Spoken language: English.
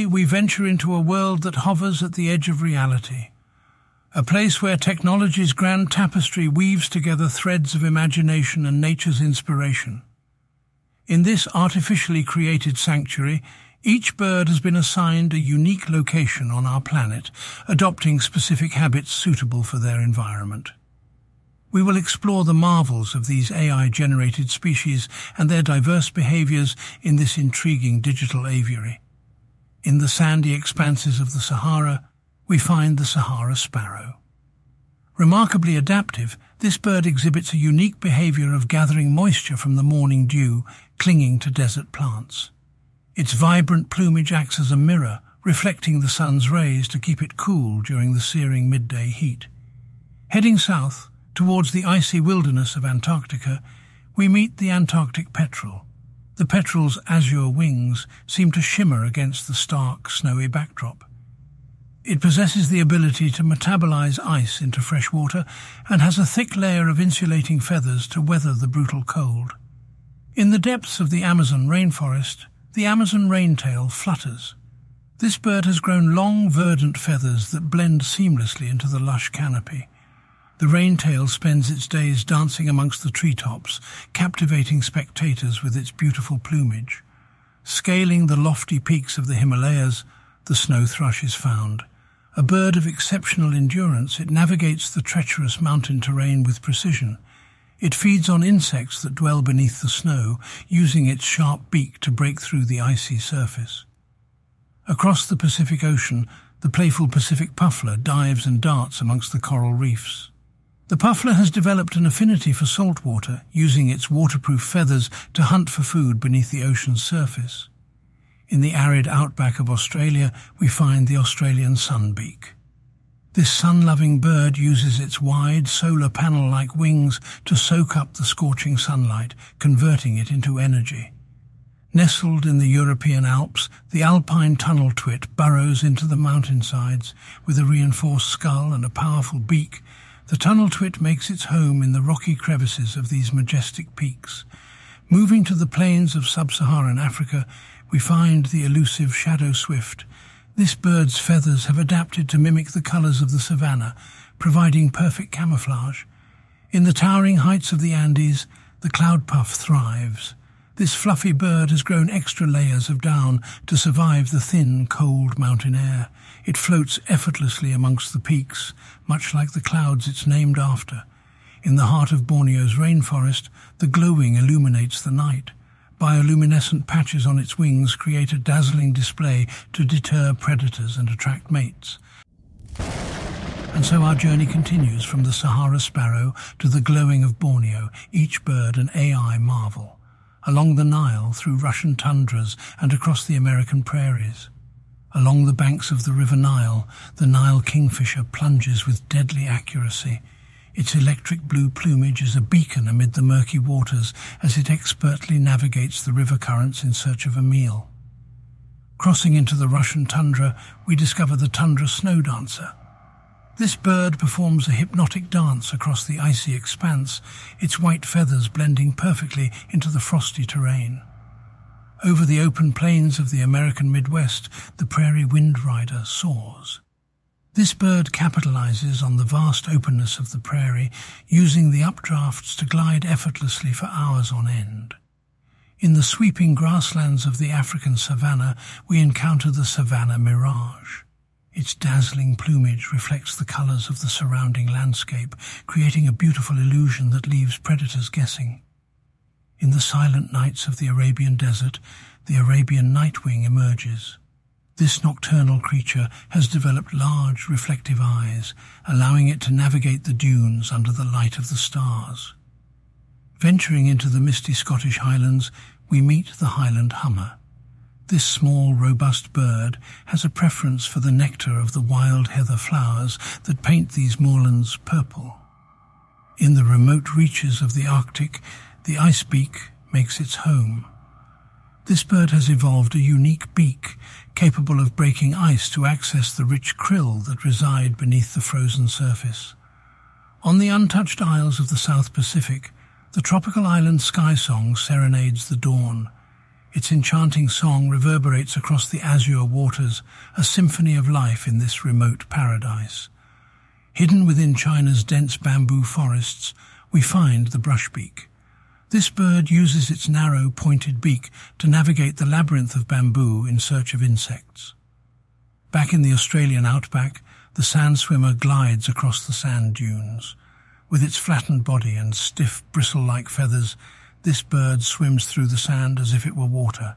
we venture into a world that hovers at the edge of reality, a place where technology's grand tapestry weaves together threads of imagination and nature's inspiration. In this artificially created sanctuary, each bird has been assigned a unique location on our planet, adopting specific habits suitable for their environment. We will explore the marvels of these AI-generated species and their diverse behaviors in this intriguing digital aviary. In the sandy expanses of the Sahara, we find the Sahara sparrow. Remarkably adaptive, this bird exhibits a unique behavior of gathering moisture from the morning dew, clinging to desert plants. Its vibrant plumage acts as a mirror, reflecting the sun's rays to keep it cool during the searing midday heat. Heading south, towards the icy wilderness of Antarctica, we meet the Antarctic Petrel. The petrel's azure wings seem to shimmer against the stark, snowy backdrop. It possesses the ability to metabolize ice into fresh water and has a thick layer of insulating feathers to weather the brutal cold. In the depths of the Amazon rainforest, the Amazon raintail flutters. This bird has grown long, verdant feathers that blend seamlessly into the lush canopy. The raintail spends its days dancing amongst the treetops, captivating spectators with its beautiful plumage. Scaling the lofty peaks of the Himalayas, the snow thrush is found. A bird of exceptional endurance, it navigates the treacherous mountain terrain with precision. It feeds on insects that dwell beneath the snow, using its sharp beak to break through the icy surface. Across the Pacific Ocean, the playful Pacific puffler dives and darts amongst the coral reefs. The puffler has developed an affinity for salt water, using its waterproof feathers to hunt for food beneath the ocean's surface. In the arid outback of Australia, we find the Australian sunbeak. This sun-loving bird uses its wide, solar panel-like wings to soak up the scorching sunlight, converting it into energy. Nestled in the European Alps, the alpine tunnel twit burrows into the mountainsides. With a reinforced skull and a powerful beak, the tunnel twit makes its home in the rocky crevices of these majestic peaks. Moving to the plains of sub-Saharan Africa, we find the elusive shadow swift. This bird's feathers have adapted to mimic the colours of the savanna, providing perfect camouflage. In the towering heights of the Andes, the cloud puff thrives. This fluffy bird has grown extra layers of down to survive the thin, cold mountain air. It floats effortlessly amongst the peaks, much like the clouds it's named after. In the heart of Borneo's rainforest, the glowing illuminates the night. Bioluminescent patches on its wings create a dazzling display to deter predators and attract mates. And so our journey continues from the Sahara sparrow to the glowing of Borneo, each bird an AI marvel. Along the Nile, through Russian tundras and across the American prairies. Along the banks of the River Nile, the Nile kingfisher plunges with deadly accuracy. Its electric blue plumage is a beacon amid the murky waters as it expertly navigates the river currents in search of a meal. Crossing into the Russian tundra, we discover the tundra snow dancer. This bird performs a hypnotic dance across the icy expanse, its white feathers blending perfectly into the frosty terrain. Over the open plains of the American Midwest, the prairie wind rider soars. This bird capitalizes on the vast openness of the prairie, using the updrafts to glide effortlessly for hours on end. In the sweeping grasslands of the African savanna, we encounter the savanna mirage. Its dazzling plumage reflects the colors of the surrounding landscape, creating a beautiful illusion that leaves predators guessing. In the silent nights of the Arabian desert, the Arabian nightwing emerges. This nocturnal creature has developed large, reflective eyes, allowing it to navigate the dunes under the light of the stars. Venturing into the misty Scottish Highlands, we meet the Highland Hummer. This small, robust bird has a preference for the nectar of the wild heather flowers that paint these moorlands purple. In the remote reaches of the Arctic, the icebeak makes its home. This bird has evolved a unique beak capable of breaking ice to access the rich krill that reside beneath the frozen surface. On the untouched isles of the South Pacific, the tropical island sky song serenades the dawn. Its enchanting song reverberates across the azure waters, a symphony of life in this remote paradise. Hidden within China's dense bamboo forests, we find the brushbeak. This bird uses its narrow, pointed beak to navigate the labyrinth of bamboo in search of insects. Back in the Australian outback, the sand swimmer glides across the sand dunes. With its flattened body and stiff, bristle-like feathers, this bird swims through the sand as if it were water,